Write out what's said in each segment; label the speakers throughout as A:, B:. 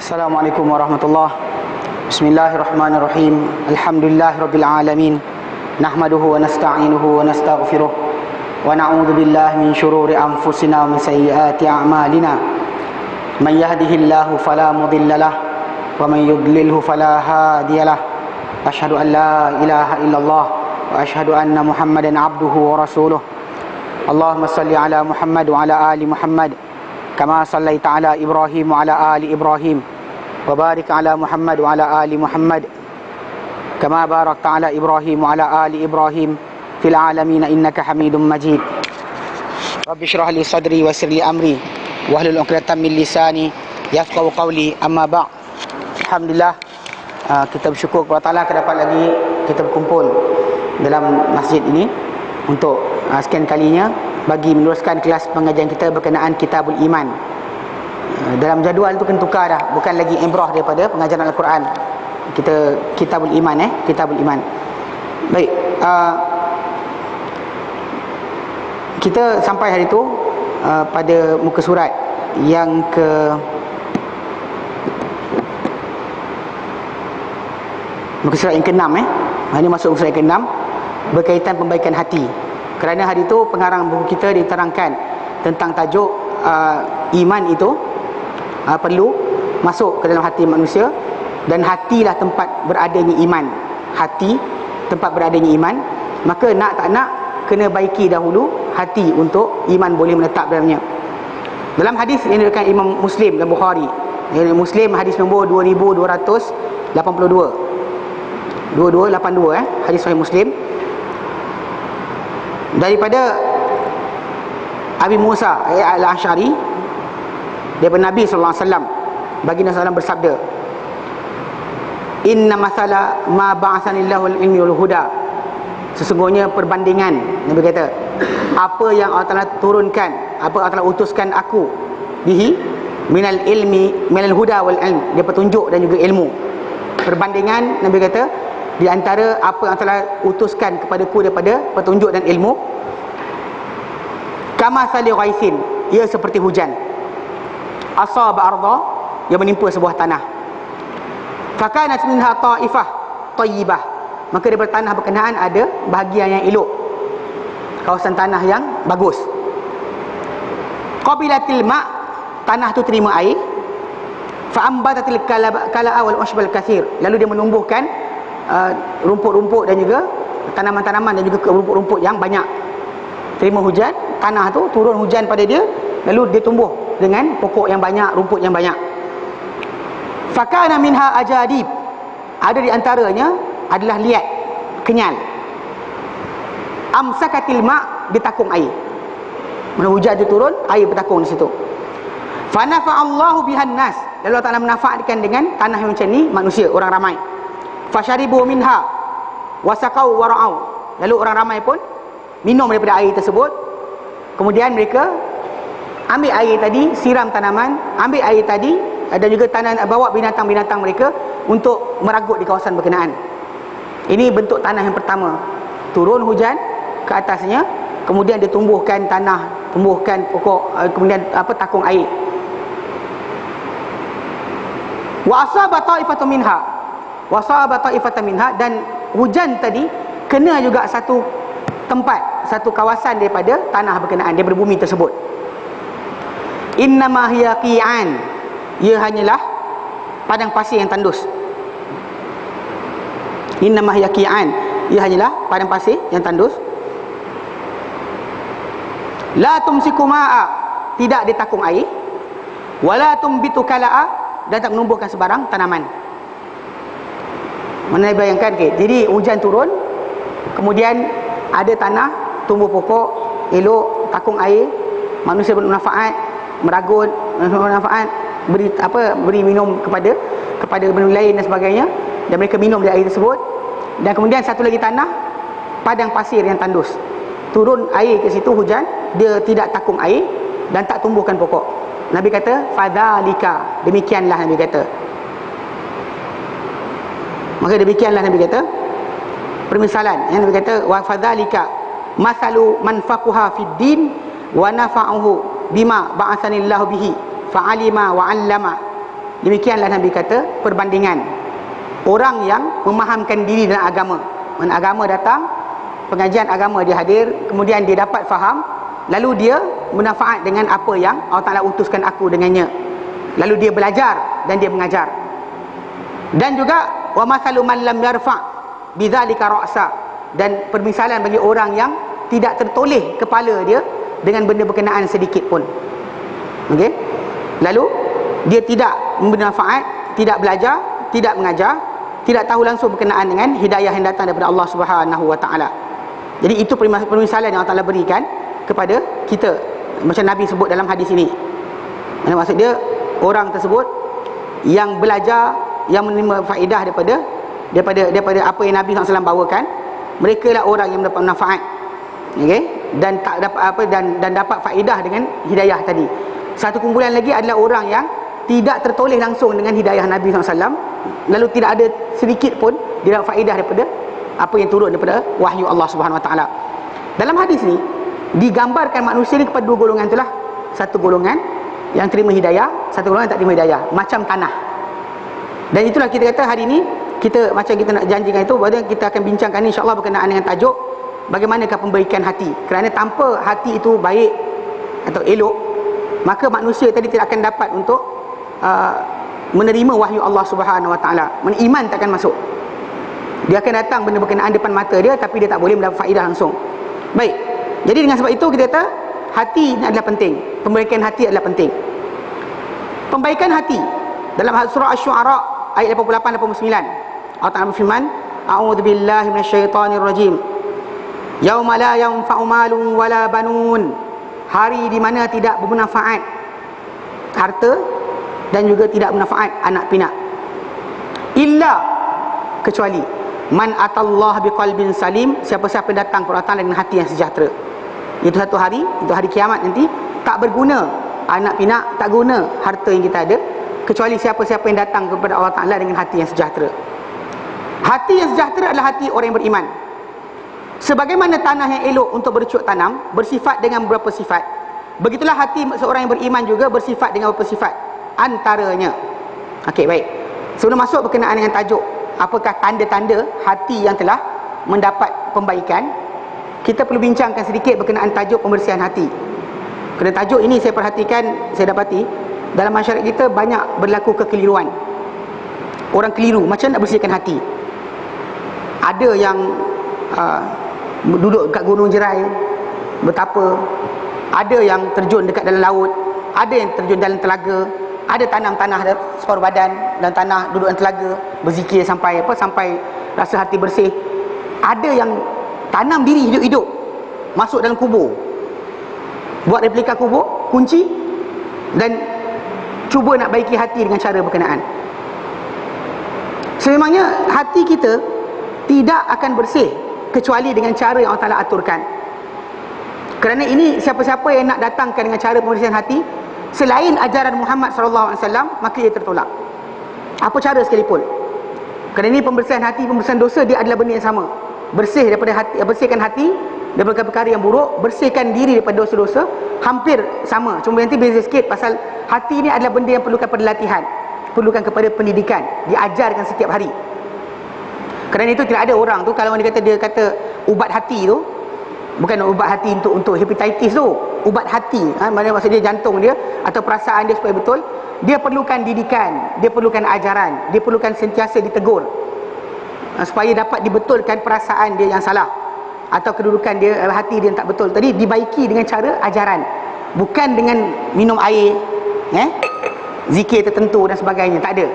A: Assalamualaikum warahmatullahi. Bismillahirrahmanirrahim. Alhamdulillahirabbil alamin. Nahmaduhu wa nasta'inuhu wa nastaghfiruh. Wa na'udzu billahi min shururi anfusina wa min sayyiati a'malina. Man yahdihillahu fala mudilla lahu wa man yudlilhu fala hadiyalah. Asyhadu an la ilaha illallah wa asyhadu anna Muhammadan abduhu wa rasuluh. Allahumma salli ala Muhammad wa ala ali Muhammad kama sallaita ala Ibrahim wa ala ali Ibrahim wa barik ala Muhammad wa ala ali Muhammad kama barakta ala Ibrahim wa ala ali Ibrahim fil alamin innaka Hamidum Majid. Rabbi shrah li sadri wa yassir li amri wahlul 'uqdatam min lisani yafqahu qawli. Amma ba'd. Alhamdulillah, kita bersyukur kepada Allah dapat lagi kita berkumpul dalam masjid ini untuk sekian kalinya bagi meneruskan kelas pengajian kita berkenaan Kitabul Iman. Dalam jadual tu kena tukar dah, bukan lagi ibrah daripada pengajaran Al-Quran. Kita Kitabul Iman, Kitabul Iman. Baik, kita sampai hari tu pada muka surat yang muka surat yang ke-6. Ini masuk muka surat yang ke-6 berkaitan pembaikan hati. Kerana hari itu pengarang buku kita diterangkan tentang tajuk iman itu perlu masuk ke dalam hati manusia, dan hatilah tempat beradanya iman. Hati tempat beradanya iman. Maka nak tak nak kena baiki dahulu hati untuk iman boleh menetap dalamnya. Dalam hadis yang diriwayatkan Imam Muslim dan Bukhari, Muslim hadis nombor 2282 hadis sahih Muslim, daripada Abi Musa al-Asy'ari daripada Nabi sallallahu alaihi wasallam, baginda sallallahu bersabda, inna masala ma ba'atsanillahu al-ilmi wal huda, sesungguhnya perbandingan, Nabi kata, apa yang Allah Taala turunkan, apa Allah Taala utuskan aku bihi minal ilmi minal huda wal ilm, dia petunjuk dan juga ilmu. Perbandingan, Nabi kata, di antara apa yang telah utuskan kepadaku daripada petunjuk dan ilmu, kama sali ghaisin, ia seperti hujan, asaba arda, ia menimpa sebuah tanah, fakanat minha ta'ifah tayyibah, maka daripada tanah berkenaan ada bahagian yang elok, kawasan tanah yang bagus. Qabilatil ma', tanah tu terima air, fa'ambatatil kala'a wal ushbal kathir, lalu dia menumbuhkan rumput-rumput dan juga tanaman-tanaman dan juga rumput-rumput yang banyak. Terima hujan, tanah tu turun hujan pada dia, lalu dia tumbuh dengan pokok yang banyak, rumput yang banyak. Fakana minha ajadib, ada di antaranya adalah liat, kenyal. Amsakatil ma', ditakung air. Mana hujan dia turun, air bertakung di situ. Fanafa'allahu bihan nas, lalu Allah Ta'ala menafaatkan dengan tanah yang macam ni manusia, orang ramai. Fasharibu minha wasaqau wara'au, lalu orang ramai pun minum daripada air tersebut. Kemudian mereka ambil air tadi, siram tanaman, ambil air tadi dan juga bawa binatang-binatang mereka untuk meragut di kawasan berkenaan. Ini bentuk tanah yang pertama, turun hujan ke atasnya, kemudian dia tumbuhkan tanah, tumbuhkan pokok, kemudian takung air. Wa asaba ta'ifatan minha, wasaba ta'ifatan minha, dan hujan tadi kena juga satu tempat, satu kawasan daripada tanah berkenaan, daripada bumi tersebut. Innama hiya qi'an, ia hanyalah padang pasir yang tandus. Innama hiya qi'an, ia hanyalah padang pasir yang tandus. La tumsiku ma'a, tidak ditakung air, wala tumbitu kala'a, dan tak menumbuhkan sebarang tanaman. Mana bayangkan, jadi hujan turun, kemudian ada tanah, tumbuh pokok elok, takung air, manusia bermanfaat, meragut, bermanfaat, beri minum kepada benda lain dan sebagainya, dan mereka minum dari air tersebut. Dan kemudian satu lagi tanah, padang pasir yang tandus, turun air ke situ hujan, dia tidak takung air dan tak tumbuhkan pokok. Nabi kata fadzalika, demikianlah Nabi kata. Maka demikianlah Nabi kata permisalan yang Nabi kata, wa fadzalika masalu man faqaha fid din wa nafa'uhu bima ba'atsanillahu bihi fa'alima wa 'allama Demikianlah Nabi kata perbandingan orang yang memahamkan diri dalam agama. Mana agama datang, pengajian agama dia hadir, kemudian dia dapat faham, lalu dia bermanfaat dengan apa yang Allah Ta'ala utuskan aku dengannya, lalu dia belajar dan dia mengajar. Dan juga wa mathalu man lam yarfa' bidzalika ra'sa, dan permisalan bagi orang yang tidak tertoleh kepala dia dengan benda berkenaan sedikit pun. Okey, lalu dia tidak bermanfaat, tidak belajar, tidak mengajar, tidak tahu langsung berkenaan dengan hidayah yang datang daripada Allah Subhanahu wa taala. Jadi itu permisalan yang Allah Taala berikan kepada kita, macam Nabi sebut dalam hadis ini. Maksud dia orang tersebut yang belajar, yang menerima faedah daripada apa yang Nabi SAW bawakan, mereka lah orang yang mendapat manfaat, okey, dan tak dapat apa, dan dapat faedah dengan hidayah tadi. Satu kumpulan lagi adalah orang yang tidak tertoleh langsung dengan hidayah Nabi SAW, lalu tidak ada sedikit pun dia dapat faedah daripada apa yang turun daripada wahyu Allah Subhanahu Wa Taala. Dalam hadis ni digambarkan manusia ni kepada dua golongan itulah. Satu golongan yang terima hidayah, satu golongan yang tak terima hidayah, macam tanah. Dan itulah kita kata hari ni kita macam kita nak janjikan itu, bahawa kita akan bincangkan insya-Allah berkenaan dengan tajuk bagaimanakah pembaikan hati. Kerana tanpa hati itu baik atau elok, maka manusia tadi tidak akan dapat untuk menerima wahyu Allah Subhanahu Wa Taala. Iman takkan masuk. Dia akan datang benda berkenaan depan mata dia, tapi dia tak boleh mendapat faedah langsung. Baik. Jadi dengan sebab itu kita kata hati ini adalah penting. Pembaikan hati adalah penting. Pembaikan hati dalam surah Asy-Syu'ara ayat 88-89, Allah Ta'ala berfirman, a'udzu billahi minasyaitonir rajim. Yauma la yanfa'u malun wala banun. Hari di mana tidak bermanfaat harta dan juga tidak bermanfaat anak pinak. Illa, kecuali man atallah biqalbin salim, siapa-siapa datang kepada Allah dengan hati yang sejahtera. Itu satu hari, itu hari kiamat nanti, tak berguna anak pinak, tak guna harta yang kita ada, kecuali siapa-siapa yang datang kepada Allah Ta'ala dengan hati yang sejahtera. Hati yang sejahtera adalah hati orang yang beriman. Sebagaimana tanah yang elok untuk bercocok tanam bersifat dengan beberapa sifat, begitulah hati seorang yang beriman juga bersifat dengan beberapa sifat. Antaranya, okey, baik, sebelum masuk berkenaan dengan tajuk apakah tanda-tanda hati yang telah mendapat pembaikan, kita perlu bincangkan sedikit berkenaan tajuk pembersihan hati. Kerana tajuk ini saya perhatikan, saya dapati dalam masyarakat kita banyak berlaku kekeliruan. Orang keliru macam nak bersihkan hati. Ada yang duduk dekat gunung jerai bertapa, ada yang terjun dekat dalam laut, ada yang terjun dalam telaga, ada tanam tanah separuh badan dan tanah duduk dalam telaga, berzikir sampai rasa hati bersih. Ada yang tanam diri hidup-hidup, masuk dalam kubur, buat replika kubur, kunci, dan cuba nak baiki hati dengan cara berkenaan. Sememangnya hati kita tidak akan bersih kecuali dengan cara yang Allah Ta'ala aturkan. Kerana ini siapa-siapa yang nak datangkan dengan cara pembersihan hati selain ajaran Muhammad SAW, maka ia tertolak, apa cara sekalipun. Kerana ini pembersihan hati, pembersihan dosa, dia adalah benda yang sama. Bersih daripada hati, bersihkan hati daripada perkara yang buruk, bersihkan diri daripada dosa-dosa, hampir sama. Cuma nanti beza sikit, pasal hati ini adalah benda yang perlukan pada latihan, perlukan kepada pendidikan, diajarkan setiap hari. Kerana itu tidak ada orang tu, kalau dia kata ubat hati tu, bukan ubat hati untuk hepatitis tu, ubat hati, maknanya maksud dia jantung dia atau perasaan dia supaya betul, dia perlukan didikan, dia perlukan ajaran, dia perlukan sentiasa ditegur, supaya dapat dibetulkan perasaan dia yang salah atau kedudukan dia, hati dia yang tak betul tadi, dibaiki dengan cara ajaran, bukan dengan minum air, zikir tertentu dan sebagainya. Tak ada,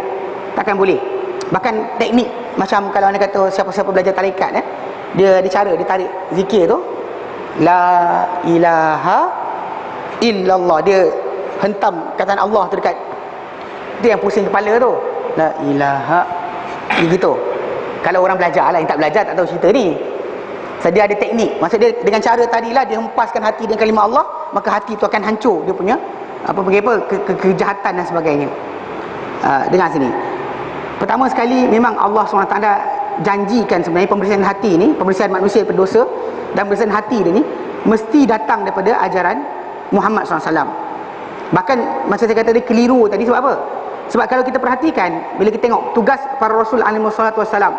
A: takkan boleh. Bahkan teknik, macam kalau anda kata siapa-siapa belajar tarikat, dia cara dia tarik zikir tu, la ilaha illallah, dia hentam kataan Allah tu dekat, itu yang pusing kepala tu, la ilaha, begitu. Kalau orang belajar lah, yang tak belajar tak tahu cerita ni. So, dia ada teknik, maksud dia dengan cara tadilah dia hempaskan hati dengan kalimah Allah, maka hati tu akan hancur dia punya kejahatan dan sebagainya. Dengar sini. Pertama sekali, memang Allah SWT janjikan sebenarnya pembersihan hati ni, pembersihan manusia daripada dosa dan pembersihan hati dia ni mesti datang daripada ajaran Muhammad SAW. Bahkan macam saya kata dia keliru tadi, sebab apa? Sebab kalau kita perhatikan, bila kita tengok tugas para Rasul alaihi wassalatu wassalam,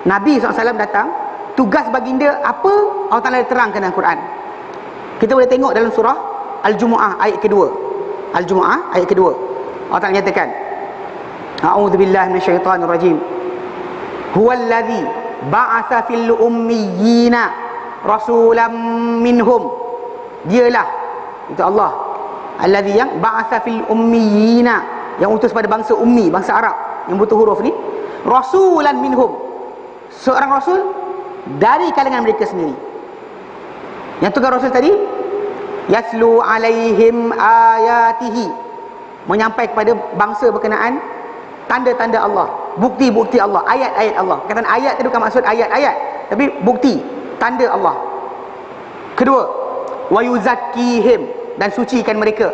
A: Nabi SAW datang, tugas baginda apa Allah Ta'ala terangkan dalam Quran. Kita boleh tengok dalam surah Al-Jumu'ah ayat kedua. Al-Jumu'ah ayat kedua, Allah Ta'ala nyatakan, A'udzubillahi minasyaitonirrajim. Huwallazi ba'atha fil ummiyina rasulam minhum. Dialah, itu Allah, allazi yang ba'atha fil ummiyina, yang utus pada bangsa ummi, bangsa Arab yang butuh huruf ni, rasulan minhum, seorang rasul dari kalangan mereka sendiri. Yang tugas rasul tadi, yaslu alaihim ayatihi, menyampaikan kepada bangsa berkenaan tanda-tanda Allah, bukti-bukti Allah, ayat-ayat Allah. Kata ayat itu bukan maksud ayat-ayat, tapi bukti, tanda Allah. Kedua, wa yuzakkihim, dan sucikan mereka.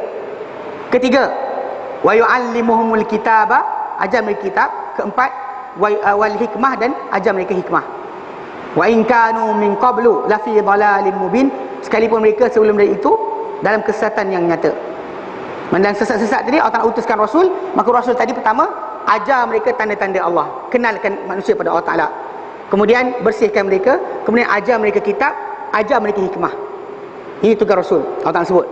A: Ketiga, wa yu'allimuhumul kitaba, ajar mereka kitab. Keempat, wal hikmah, dan ajar mereka hikmah. Wa in kanu min qablu la fi dhalalin mubin, sekalipun mereka sebelum dari itu dalam kesesatan yang nyata. Dan sesat-sesat tadi Allah Ta'ala utuskan Rasul, maka Rasul tadi pertama ajar mereka tanda-tanda Allah, kenalkan manusia pada Allah Ta'ala, kemudian bersihkan mereka, kemudian ajar mereka kitab, ajar mereka hikmah. Ini tugas Rasul, Allah Ta'ala sebut.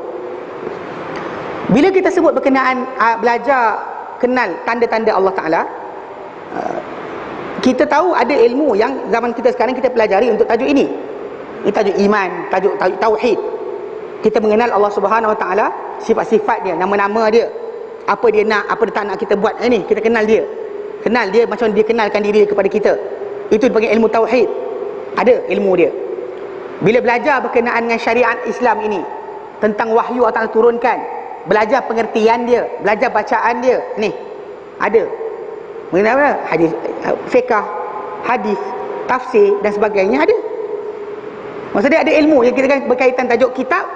A: Bila kita sebut berkenaan belajar kenal tanda-tanda Allah Ta'ala, kita tahu ada ilmu yang zaman kita sekarang kita pelajari untuk tajuk ini. Ini tajuk iman, tajuk tauhid. Kita mengenal Allah Subhanahu Wa Ta'ala, sifat-sifat dia, nama-nama dia, apa dia nak, apa dia tak nak kita buat. Ini kita kenal dia. Kenal dia macam dia kenalkan diri dia kepada kita. Itu dipanggil ilmu tauhid. Ada ilmu dia. Bila belajar berkenaan dengan syariat Islam ini, tentang wahyu Allah Ta'ala turunkan, belajar pengertian dia, belajar bacaan dia, ni ada mengenai apa? Hadis, fiqh, hadis, tafsir dan sebagainya ada. Maksudnya ada ilmu yang kita berkaitan tajuk kitab,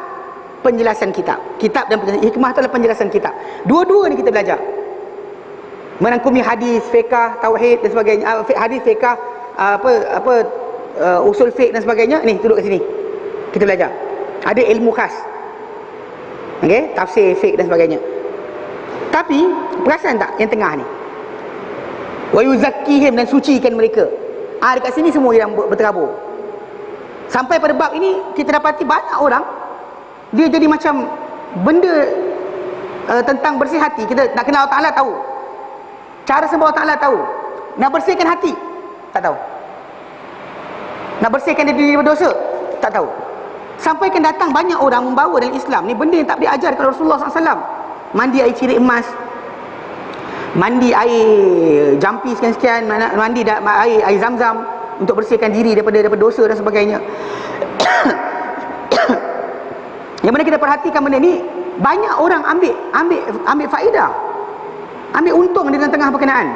A: penjelasan kitab. Kitab dan penjelasan hikmah itu adalah penjelasan kitab. Dua-dua ni kita belajar. Merangkumi hadis, fiqh, tauhid dan sebagainya. Hadis, fiqh, usul fiqh dan sebagainya. Ni duduk kat sini. Kita belajar. Ada ilmu khas. Okey, tafsir, fiqh dan sebagainya. Tapi perasan tak yang tengah ni? Wa yuzakkihim, dan sucikan mereka. Dekat sini semua yang berterabur. Sampai pada bab ini kita dapati banyak orang dia jadi macam benda tentang bersih hati. Kita nak kenal Allah Ta'ala tahu, cara sembah Allah Ta'ala tahu, nak bersihkan hati tak tahu, nak bersihkan diri berdosa tak tahu. Sampai kan datang banyak orang membawa dalam Islam ni benda yang tak diajar kepada Rasulullah SAW. Mandi air cirit emas, mandi air jampi sekian-sekian, mandi air zam-zam untuk bersihkan diri daripada dosa dan sebagainya. Yang mana kita perhatikan benda ni, banyak orang ambil faedah, ambil untung di tengah berkenaan.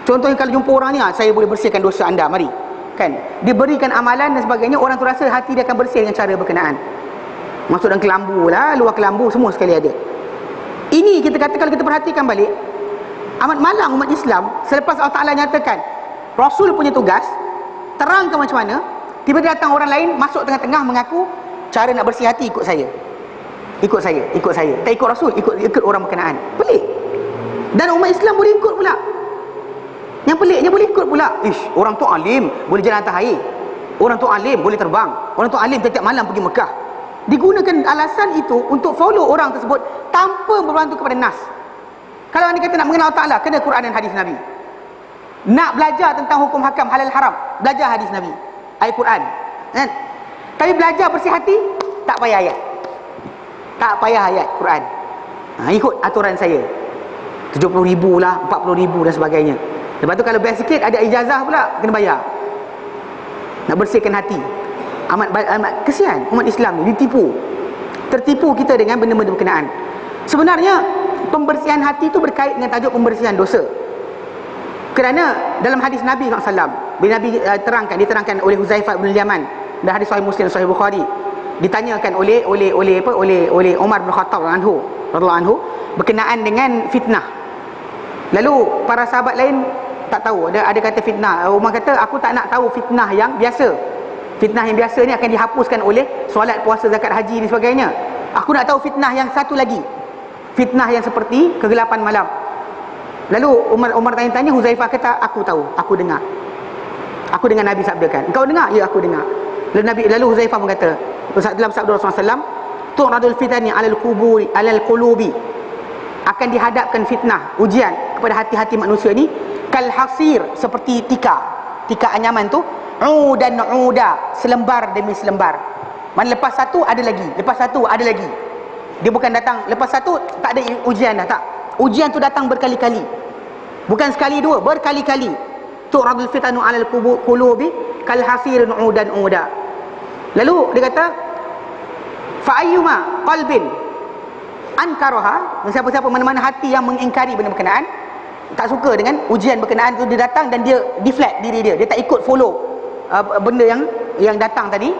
A: Contohnya kalau jumpa orang ni, saya boleh bersihkan dosa anda, mari. Kan? Diberikan amalan dan sebagainya, orang tu rasa hati dia akan bersih dengan cara berkenaan. Masuk dalam kelambu lah, luar kelambu, semua sekali ada. Ini kita kata kalau kita perhatikan balik, amat malang umat Islam selepas Allah Ta'ala nyatakan Rasul punya tugas, terangkan macam mana, tiba-tiba datang orang lain masuk tengah-tengah mengaku cara nak bersih hati ikut saya. Ikut saya. Tak ikut Rasul, ikut orang berkenaan. Pelik. Dan umat Islam boleh ikut pula. Yang peliknya boleh ikut pula. Orang tu alim, boleh jalan atas air. Orang tu alim, boleh terbang. Orang tu alim, tiap-tiap malam pergi Mekah. Digunakan alasan itu untuk follow orang tersebut tanpa berbantu kepada nas. Kalau anda kata nak mengenal Allah Ta'ala, kena Quran dan hadis Nabi. Nak belajar tentang hukum hakam halal haram, belajar hadis Nabi, ayat Quran, kan? Tapi belajar bersih hati, tak payah ayat, tak payah ayat Quran. Ikut aturan saya, 70,000 lah, 40,000 dan sebagainya. Lepas tu kalau best sikit ada ijazah pula, kena bayar. Nak bersihkan hati. Amat kesian umat Islam ni ditipu. Tertipu kita dengan benda-benda berkenaan. Sebenarnya pembersihan hati itu berkait dengan tajuk pembersihan dosa. Kerana dalam hadis Nabi SAW, bila Nabi diterangkan oleh Huzaifah bin Yaman, dan hadis Sahih Muslim, Sahih Bukhari, ditanyakan oleh Umar bin Khattab radhiyallahu anhu berkenaan dengan fitnah. Lalu para sahabat lain tak tahu, ada kata fitnah. Umar kata, aku tak nak tahu fitnah yang biasa. Fitnah yang biasa ni akan dihapuskan oleh solat, puasa, zakat, haji dan sebagainya. Aku nak tahu fitnah yang satu lagi, fitnah yang seperti kegelapan malam. Lalu Umar tanya-tanya, Huzaifah kata, aku tahu, aku dengar. Aku dengar Nabi sabdakan. Engkau dengar? Ya, aku dengar. Lalu Huzaifah berkata dalam sabda Rasulullah SAW, tu'radul fitani alal qulubi, akan dihadapkan fitnah, ujian kepada hati-hati manusia ni, kal hasir, seperti tika anyaman tu, udan uda, selembar demi selembar. Mana lepas satu ada lagi, lepas satu ada lagi. Dia bukan datang lepas satu tak ada ujian dah, tak. Ujian tu datang berkali-kali. Bukan sekali dua, berkali-kali. Tu'radul fitanu 'alal qulubi kal hasirin 'udan 'uda. Lalu dia kata, fa ayyuma qalbin ankaraha, siapa-siapa mana-mana hati yang mengingkari benda berkenaan, tak suka dengan ujian berkenaan tu, dia datang dan dia deflect diri dia tak ikut follow benda yang datang tadi,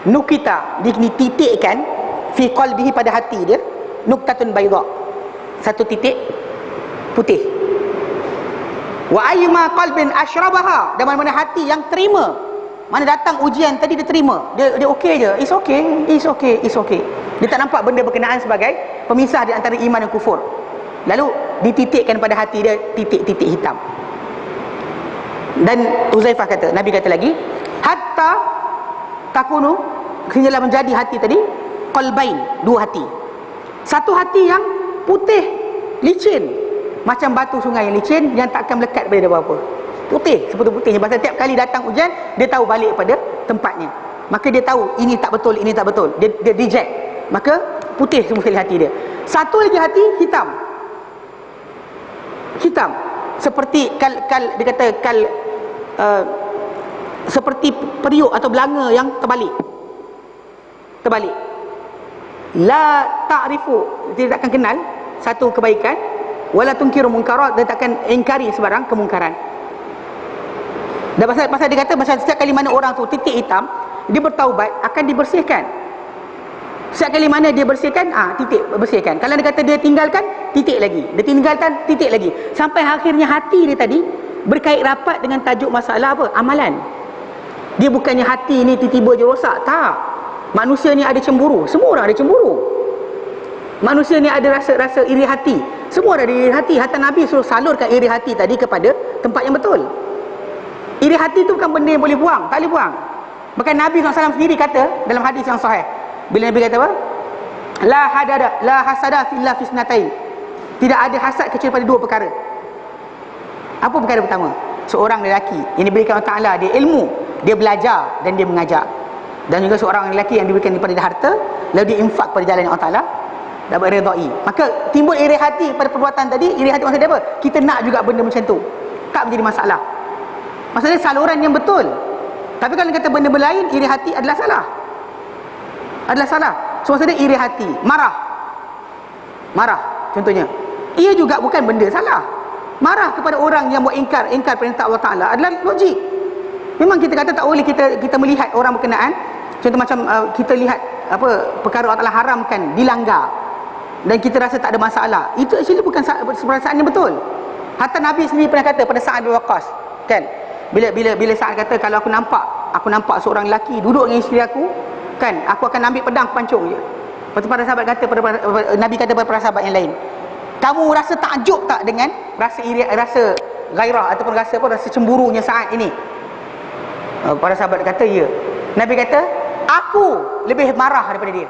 A: nukita, dititikkan fi qalbihi, pada hati dia, nuktatun bayda, satu titik putih. Wa ayyuma qalbin ashrabaha, dan mana-mana hati yang terima, mana datang ujian tadi dia terima, dia okey je, it's okay. Dia tak nampak benda berkenaan sebagai pemisah di antara iman dan kufur. Lalu dititikkan pada hati dia titik-titik hitam. Dan Huzaifah kata, Nabi kata lagi, hatta takunu, sehinggalah menjadi hati tadi qalbain, dua hati. Satu hati yang putih, licin, macam batu sungai yang licin, yang tak akan melekat pada dia apa-apa. Putih, seperti putihnya. Pasal tiap kali datang ujian, dia tahu balik pada tempatnya. Maka dia tahu ini tak betul, ini tak betul. Dia reject. Maka putih semua sekali hati dia. Satu lagi hati hitam. Hitam. Seperti dia kata seperti periuk atau belanga yang terbalik. La ta'rifu, dia takkan kenal satu kebaikan, wala tunkiru munkarat, dia takkan ingkari sebarang kemungkaran. Dan pasal dia kata, pasal setiap kali mana orang tu titik hitam, dia bertaubat, akan dibersihkan. Setiap kali mana dia bersihkan, titik bersihkan. Kalau dia kata dia tinggalkan, titik lagi. Dia tinggalkan, titik lagi. Sampai akhirnya hati dia tadi berkait rapat dengan tajuk masalah apa? Amalan. Dia bukannya hati ni tiba-tiba je rosak, tak. Manusia ni ada cemburu, semua orang ada cemburu. Manusia ni ada rasa iri hati, semua ada iri hati. Hatta Nabi suruh salurkan iri hati tadi kepada tempat yang betul. Iri hati tu bukan benda yang boleh buang, tak boleh buang. Bahkan Nabi SAW sendiri kata dalam hadis yang sahih, bila Nabi kata apa? La hasada illa fi isnatain. Tidak ada hasad kecuali pada dua perkara. Apa perkara pertama? Seorang lelaki yang diberikan Allah Ta'ala dia ilmu, dia belajar dan dia mengajar. Dan juga seorang lelaki yang diberikan daripada harta, lalu dia infak pada jalan Allah Ta'ala, dapat redai. Maka timbul iri hati pada perbuatan tadi. Iri hati maksud dia apa? Kita nak juga benda macam tu, tak menjadi masalah. Maksudnya saluran yang betul. Tapi kalau kata benda berlain, iri hati adalah salah. So maksudnya iri hati, marah contohnya, ia juga bukan benda salah. Marah kepada orang yang buat ingkar perintah Allah Ta'ala adalah logik. Memang kita kata tak boleh kita melihat orang berkenaan. Contoh macam kita lihat perkara Allah Ta'ala haramkan dilanggar dan kita rasa tak ada masalah, itu actually bukan perasaan yang betul. Hatta Nabi sendiri pernah kata pada Sa'ad bin Waqqas, kan, bila Sa'ad kata, kalau aku nampak seorang lelaki duduk dengan isteri aku, kan, aku akan ambil pedang pancung je. Lepas tu para sahabat kata Nabi kata kepada para sahabat yang lain, kamu rasa takjub tak dengan rasa gairah ataupun rasa cemburunya Sa'ad ini? Para sahabat kata ya. Nabi kata, aku lebih marah daripada dia,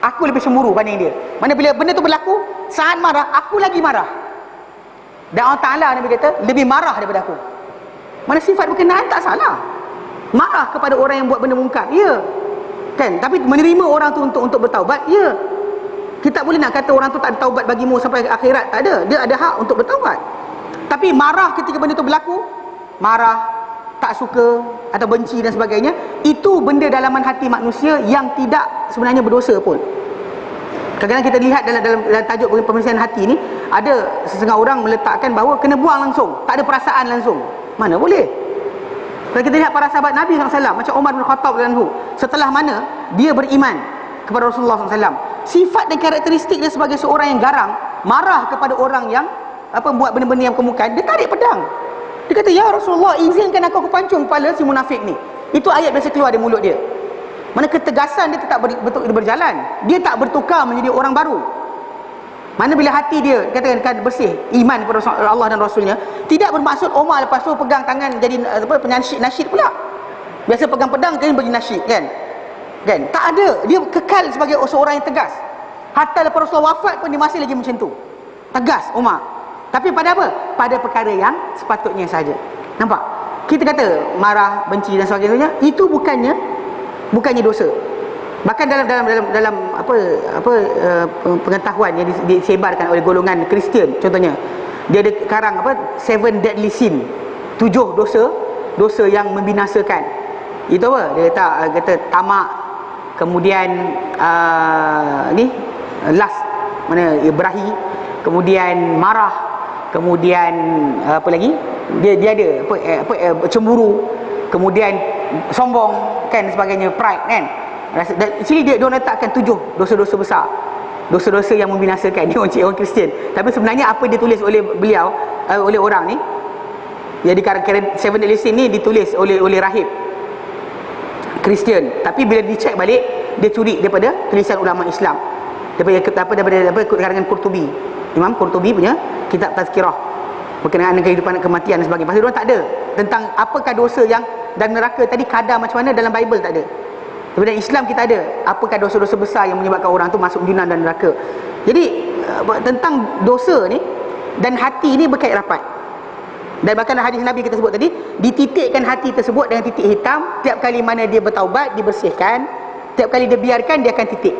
A: aku lebih cemburu banding dia. Mana bila benda tu berlaku, Sa'ad marah, aku lagi marah. Dan Allah Ta'ala, Nabi kata, lebih marah daripada aku. Mana sifat berkenaan tak salah. Marah kepada orang yang buat benda mungkar, ya, kan. Tapi menerima orang tu untuk bertaubat, ya. Kita tak boleh nak kata orang tu tak ada taubat bagimu sampai akhirat, tak ada. Dia ada hak untuk bertaubat. Tapi marah ketika benda tu berlaku, marah, tak suka atau benci dan sebagainya, itu benda dalaman hati manusia yang tidak sebenarnya berdosa pun. Kadang-kadang kita lihat dalam tajuk pemeriksaan hati ni, ada setengah orang meletakkan bahawa kena buang langsung, tak ada perasaan langsung. Mana boleh? Kalau kita lihat para sahabat Nabi SAW, macam Umar bin Khattab radhiyallahu anhu, setelah mana dia beriman kepada Rasulullah SAW, sifat dan karakteristik dia sebagai seorang yang garang, marah kepada orang yang buat benda-benda yang kemukan, dia tarik pedang. Dia kata, ya Rasulullah, izinkan aku pancung kepala si munafik ni. Itu ayat biasa keluar dari mulut dia. Mana ketegasan dia tetap berjalan. Dia tak bertukar menjadi orang baru. Mana bila hati dia katakan bersih, iman kepada Allah dan Rasulnya, tidak bermaksud Umar lepas tu pegang tangan jadi nasyid pula. Biasa pegang pedang kan bagi nasyid kan. Tak ada, dia kekal sebagai seorang yang tegas. Hatta lepas Rasulullah wafat pun dia masih lagi macam tu. Tegas Umar. Tapi pada apa? Pada perkara yang sepatutnya saja. Nampak? Kita kata marah, benci dan sebagainya, itu bukannya dosa. Bahkan dalam pengetahuan yang disebarkan oleh golongan Kristian, contohnya dia ada karang 7 deadly sin, 7 dosa yang membinasakan. Itu apa? Dia kata tamak, kemudian last, mana berahi, kemudian marah, kemudian apa lagi? Dia ada cemburu, kemudian sombong kan, sebagainya, pride kan. Dan sini dia letakkan 7 dosa-dosa besar, dosa-dosa yang membinasakan. Dia orang Kristian, tapi sebenarnya apa ditulis oleh beliau, oleh orang ni, jadi karang 7 deadly sin ni ditulis oleh rahib Kristian, tapi bila dicek balik dia curi daripada tulisan ulama Islam, daripada karangan Qurtubi, Imam Qurtubi punya kitab Tazkirah berkenaan dengan kehidupan, kematian dan sebagainya. Pasal diorang tak ada tentang apakah dosa yang dan neraka tadi kadar macam mana, dalam Bible tak ada. Tapi dalam Islam kita ada apakah dosa-dosa besar yang menyebabkan orang tu masuk jurang dan neraka. Jadi tentang dosa ni dan hati ni berkait rapat. Dan bahkan hadis Nabi kita sebut tadi, dititikkan hati tersebut dengan titik hitam. Tiap kali mana dia bertaubat, dibersihkan. Tiap kali dia biarkan, dia akan titik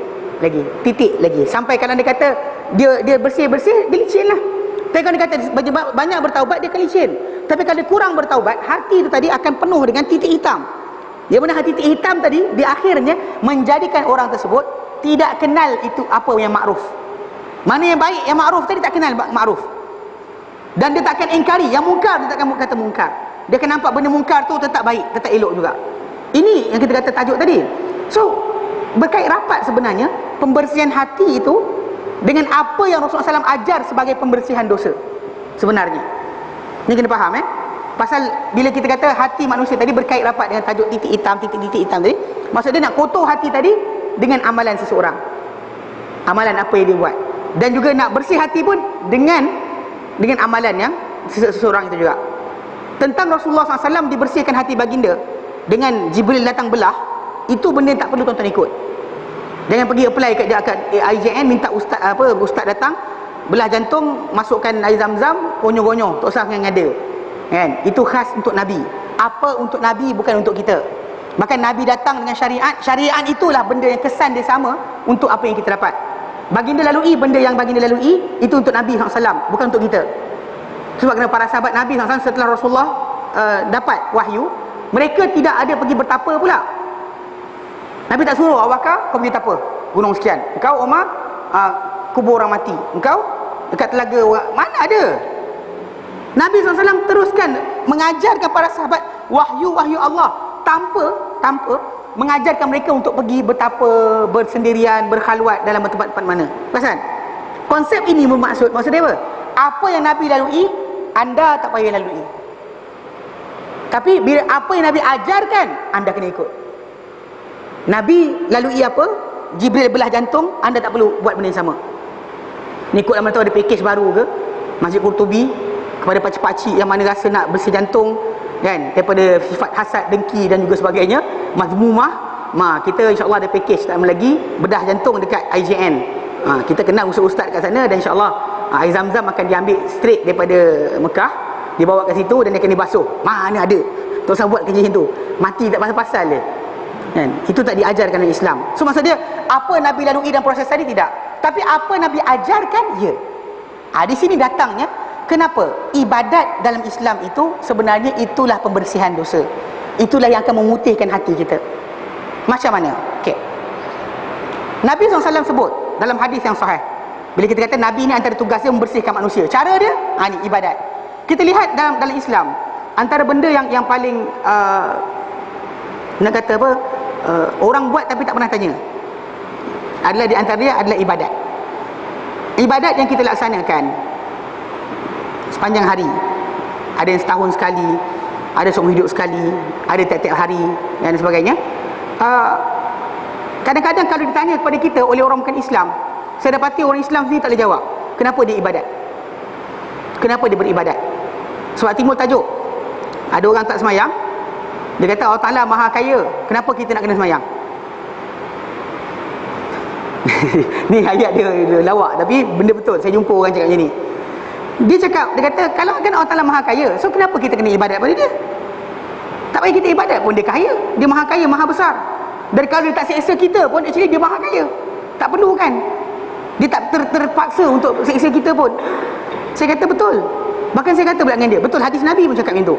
A: lagi. Sampai kalau dia kata dia bersih-bersih, dia licin lah. Tapi kalau dia kata banyak bertaubat, dia akan licin. Tapi kalau dia kurang bertaubat, hati itu tadi akan penuh dengan titik hitam. Dia mana hati titik hitam tadi, di akhirnya menjadikan orang tersebut tidak kenal itu apa yang makruf. Mana yang baik, yang makruf tadi tak kenal makruf. Dan dia takkan ingkari yang mungkar, dia takkan kata mungkar. Dia akan nampak benda mungkar tu tetap baik, tetap elok juga. Ini yang kita kata tajuk tadi. So berkait rapat sebenarnya pembersihan hati itu dengan apa yang Rasulullah SAW ajar sebagai pembersihan dosa sebenarnya. Ini kena faham Pasal bila kita kata hati manusia tadi berkait rapat dengan tajuk titik hitam tadi, maksud dia nak kotor hati tadi dengan amalan seseorang, amalan apa yang dia buat. Dan juga nak bersih hati pun dengan amalan yang seseorang itu juga. Tentang Rasulullah SAW dibersihkan hati baginda dengan Jibril datang belah, itu benda yang tak perlu tuan-tuan ikut. Jangan pergi apply kat IJN, minta ustaz datang belah jantung, masukkan air zam-zam, gonyo-gonyo, tak usah ngada kan. Itu khas untuk Nabi. Apa untuk Nabi bukan untuk kita. Bahkan Nabi datang dengan syariat itulah benda yang kesan dia sama untuk apa yang kita dapat. Baginda lalui benda yang baginda lalui, itu untuk Nabi SAW, bukan untuk kita. Sebab kerana para sahabat Nabi SAW setelah Rasulullah dapat wahyu, mereka tidak ada pergi bertapa pula. Nabi tak suruh, Abu Bakar kau pergi tapa gunung sekian, engkau Umar kubur orang mati, engkau dekat telaga, mana ada. Nabi SAW teruskan mengajarkan para sahabat wahyu Allah tanpa mengajarkan mereka untuk pergi bertapa, bersendirian, berkhalwat dalam tempat-tempat mana. Pasal konsep ini maksud dia apa? Apa yang Nabi lalui, anda tak payah lalui. Tapi bila apa yang Nabi ajarkan, anda kena ikut. Nabi lalui apa? Jibril belah jantung, anda tak perlu buat benda yang sama. Ni ikut mana tahu ada package baru ke Masjid Qurtubi kepada pakcik-pakcik yang mana rasa nak bersih jantung kan, daripada sifat hasad, dengki dan juga sebagainya, mazmumah, kita insya-Allah ada package tak lama lagi bedah jantung dekat IJN. Kita kenal ustaz-ustaz kat sana, dan insya-Allah air zam-zam akan diambil straight daripada Mekah, dibawa ke situ dan dia akan dibasuh. Mana ada. Tak usah buat kerja macam tu. Mati tak pasal-pasal dia. Kan? Itu tak diajarkan dalam Islam. So maksud dia, apa Nabi lalui dalam proses tadi tidak. Tapi apa Nabi ajarkan, ya. Di sini datangnya kenapa ibadat dalam Islam itu sebenarnya itulah pembersihan dosa. Itulah yang akan memutihkan hati kita. Macam mana? Okey. Nabi SAW sebut dalam hadis yang sahih, bila kita kata Nabi ni antara tugasnya membersihkan manusia, cara dia ni ibadat. Kita lihat dalam Islam, antara benda yang paling nak kata apa, orang buat tapi tak pernah tanya, adalah di antara dia adalah ibadat. Ibadat yang kita laksanakan sepanjang hari, ada yang setahun sekali, ada seumur hidup sekali, ada tiap-tiap hari dan sebagainya. Kadang-kadang kalau ditanya kepada kita oleh orang bukan Islam, saya dapati orang Islam sendiri tak boleh jawab. Kenapa dia ibadat? Kenapa dia beribadat? Sebab timbul tajuk. Ada orang tak semayang, dia kata Allah Ta'ala maha kaya, kenapa kita nak kena semayang? Ni ayat dia lawak, tapi benda betul. Saya jumpa orang cakap macam ni. Dia kata kalau kan Allah Ta'ala maha kaya, so kenapa kita kena ibadat pada dia? Tak payah kita ibadat pun, dia kaya. Dia maha kaya, maha besar. Dan kalau dia tak seksa kita pun, actually dia maha kaya. Tak perlu kan? Dia tak terpaksa untuk seksa kita pun. Saya kata betul. Bahkan saya kata pula dengan dia, betul, hadis Nabi pun cakap macam tu.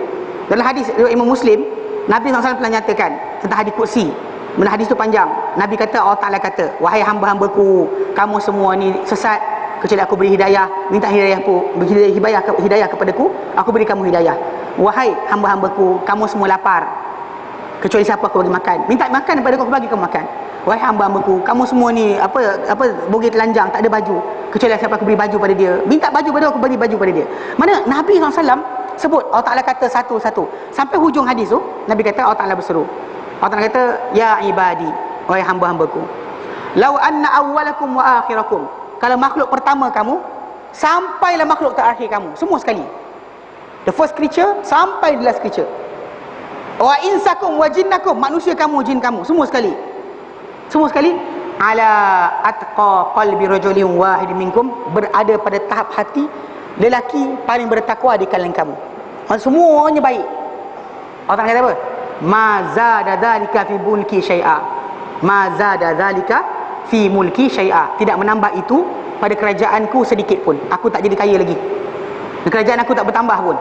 A: Dalam hadis Imam Muslim, Nabi SAW pernah nyatakan tentang hadis Qudsi. Mana hadis tu panjang. Nabi kata, Allah Ta'ala kata, wahai hamba-hambaku, kamu semua ni sesat kecuali aku beri hidayah. Minta hidayah kepadaku, aku beri kamu hidayah. Wahai hamba-hambaku, kamu semua lapar kecuali siapa aku bagi makan. Minta makan daripada aku bagi kamu makan. Wahai hamba-hambaku, kamu semua ni apa bogey telanjang, tak ada baju, kecuali siapa aku beri baju pada dia. Minta baju pada aku, bagi baju pada dia. Mana Nabi SAW sebut Allah Ta'ala kata satu-satu. Sampai hujung hadis tu, Nabi kata Allah Ta'ala berseru. Allah Ta'ala kata, ya ibadi, wahai hamba-hambaku, lau anna awwalakum wa akhirakum, kalau makhluk pertama kamu sampailah makhluk terakhir kamu, semua sekali, the first creature sampai the last creature, wa insakum wa jinnakum, manusia kamu, jin kamu, semua sekali ala atqa qalbi rajulin wahid minkum, berada pada tahap hati lelaki paling bertakwa di kalangan kamu. Semuanya baik. Allah Ta'ala kata apa? Ma zada dhalika fi mulki syai'a. Ma zada dhalika fi mulki syai'a. Tidak menambah itu pada kerajaanku sedikit pun. Aku tak jadi kaya lagi. Kerajaan aku tak bertambah pun.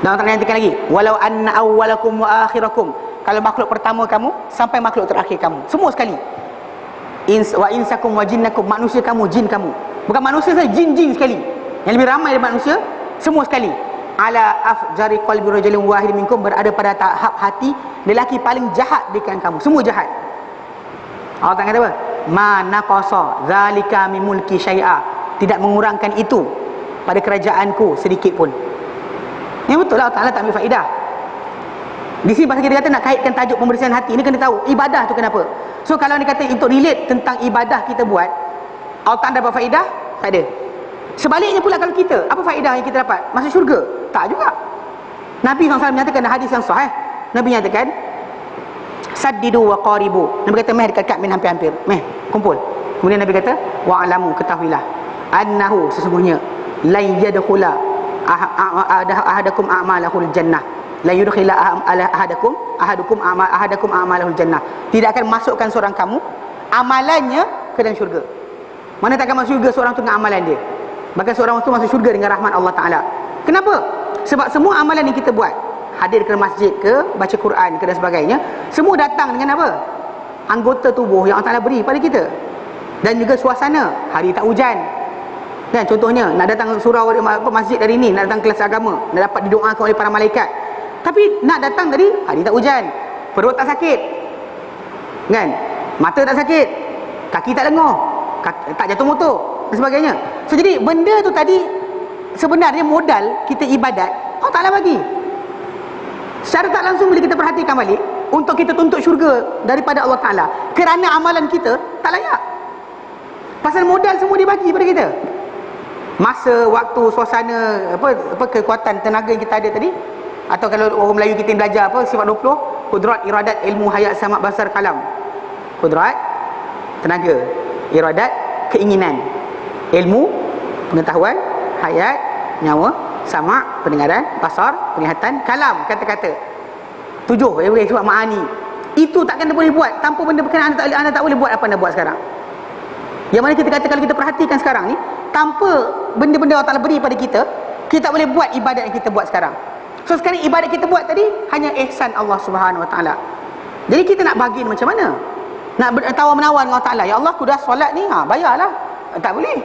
A: Dan Allah Ta'ala nyatakan lagi, walau anna awwalakum wa akhirakum, kalau makhluk pertama kamu sampai makhluk terakhir kamu, semua sekali. Wa insakum wa jinnakum, manusia kamu, jin kamu. Bukan manusia saja, jin-jin sekali. Yang lebih ramai daripada manusia, semua sekali. Ala afjari qalbi rajulin wahid minkum, berada pada tahap hati lelaki paling jahat di kalangan kamu, semua jahat. Allah Ta'ala kata apa? Ma naqasa zalika min mulki syai'a, tidak mengurangkan itu pada kerajaanku sedikit pun. Yang betul lah, Allah Ta'ala tak ambil faedah. Di sini pasal kita kata nak kaitkan tajuk pembersihan hati, ini kena tahu ibadah tu kenapa. So kalau ni kata untuk relate tentang ibadah kita buat, Allah Ta'ala dapat faedah? Tak ada. Sebaliknya pula kalau kita, apa faedah yang kita dapat? Masuk syurga? Tak juga. Nabi SAW menyatakan hadis yang sahih. Nabi menyatakan, saddidu wa qaribu. Nabi kata, meh dekat-dekat, meh hampir-hampir, meh kumpul. Kemudian Nabi kata, wa'alamu, ketahuilah, annahu, sesungguhnya, la yadkhula ahadakum a'malahul jannah. La yudkhila ahadukum a'malahul jannah. Tidak akan masukkan seorang kamu amalannya ke dalam syurga. Mana tak akan masuk syurga seorang tu dengan amalan dia. Bahkan seorang tu masuk syurga dengan rahmat Allah Ta'ala. Kenapa? Sebab semua amalan yang kita buat, hadir ke masjid ke, baca Quran ke dan sebagainya, semua datang dengan apa? Anggota tubuh yang Allah Ta'ala beri pada kita. Dan juga suasana, hari tak hujan. Dan contohnya, nak datang surau masjid hari ni, nak datang kelas agama, nak dapat didoakan oleh para malaikat. Tapi nak datang tadi, hari tak hujan, perut tak sakit, kan? Mata tak sakit, kaki tak lenguh, tak jatuh motor dan sebagainya. So jadi benda tu tadi sebenarnya modal kita ibadat Allah Ta'ala bagi. Secara tak langsung bila kita perhatikan balik, untuk kita tuntut syurga daripada Allah Ta'ala kerana amalan kita tak layak. Pasal modal semua dia bagi pada kita. Masa, waktu, suasana, apa kekuatan, tenaga yang kita ada tadi. Atau kalau orang Melayu kita belajar apa, sifat 20, kudrat, iradat, ilmu, hayat, samak, basar, kalam. Kudrat, tenaga. Iradat, keinginan. Ilmu, pengetahuan. Hayat, nyawa. Samak, pendengaran. Basar, penglihatan. Kalam, kata-kata. 7, yang boleh sebab ma'ani. Itu takkan anda boleh buat tanpa benda berkenaan. Anda tak boleh buat apa anda buat sekarang. Yang mana kita kata, kalau kita perhatikan sekarang ni, tanpa benda-benda Allah Ta'ala beri pada kita, kita tak boleh buat ibadat yang kita buat sekarang. So sekarang ibadat kita buat tadi hanya ihsan Allah Subhanahu Wa Ta'ala. Jadi kita nak bagi macam mana? Nak tawar-menawar dengan Allah Ta'ala. Ya Allah, aku dah solat ni, bayarlah. Tak boleh.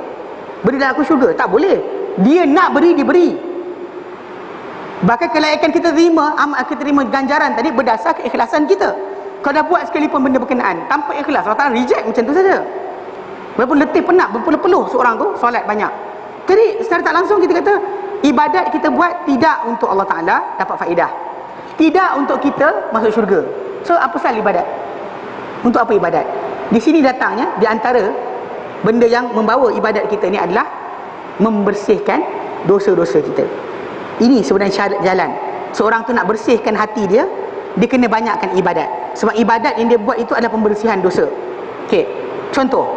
A: Berilah aku syurga. Tak boleh. Dia nak beri, dia beri. Bahkan kelayakan kita terima ganjaran tadi berdasar keikhlasan kita. Kalau dah buat sekalipun benda berkenaan tanpa ikhlas, Allah Ta'ala reject macam tu saja. Walaupun letih penat, berpeluh-peluh seorang tu solat banyak. Jadi secara tak langsung kita kata ibadat kita buat tidak untuk Allah Ta'ala dapat faedah, tidak untuk kita masuk syurga. So apa pasal ibadat? Untuk apa ibadat? Di sini datangnya, di antara benda yang membawa ibadat kita ni adalah membersihkan dosa-dosa kita. Ini sebenarnya syarat jalan. Seorang tu nak bersihkan hati dia, dia kena banyakkan ibadat. Sebab ibadat yang dia buat itu adalah pembersihan dosa. Okey, contoh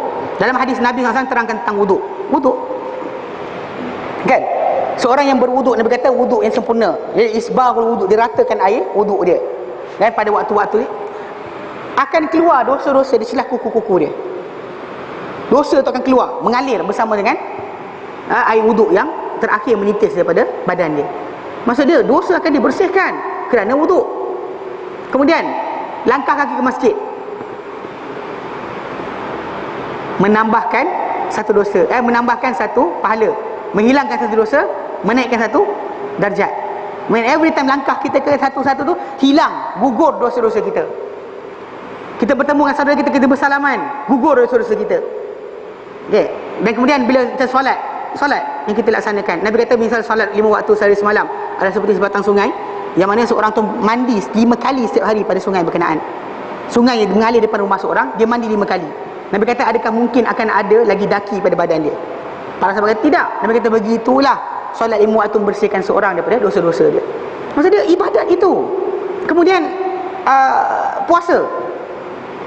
A: dalam hadis Nabi SAW terangkan tentang wuduk. Wuduk, kan? Seorang yang berwuduk, Nabi kata wuduk yang sempurna, dia isbahul wuduk, dia ratakan air wuduk dia, dan pada waktu-waktu ni akan keluar dosa-dosa di celah kuku-kuku dia. Dosa tu akan keluar, mengalir bersama dengan air wuduk yang terakhir menitis daripada badan dia. Maksud dia, dosa akan dibersihkan kerana wuduk. Kemudian langkah kaki ke masjid, menambahkan satu dosa, menambahkan satu pahala, menghilangkan satu dosa, menaikkan satu darjat. When every time langkah kita ke satu-satu tu, hilang, gugur dosa-dosa kita. Kita bertemu dengan saudara kita, kita bersalaman, gugur dosa-dosa kita. Okay. Dan kemudian bila kita solat yang kita laksanakan, Nabi kata misal solat 5 waktu sehari semalam adalah seperti sebatang sungai, yang mana seorang tu mandi 5 kali setiap hari pada sungai berkenaan. Sungai yang mengalir depan rumah seorang, dia mandi 5 kali. Nabi kata adakah mungkin akan ada lagi daki pada badan dia? Para sahabat kata tidak. Nabi kata begitulah solat 5 waktu membersihkan seorang daripada dosa-dosa dia. Maksud dia ibadat itu. Kemudian puasa,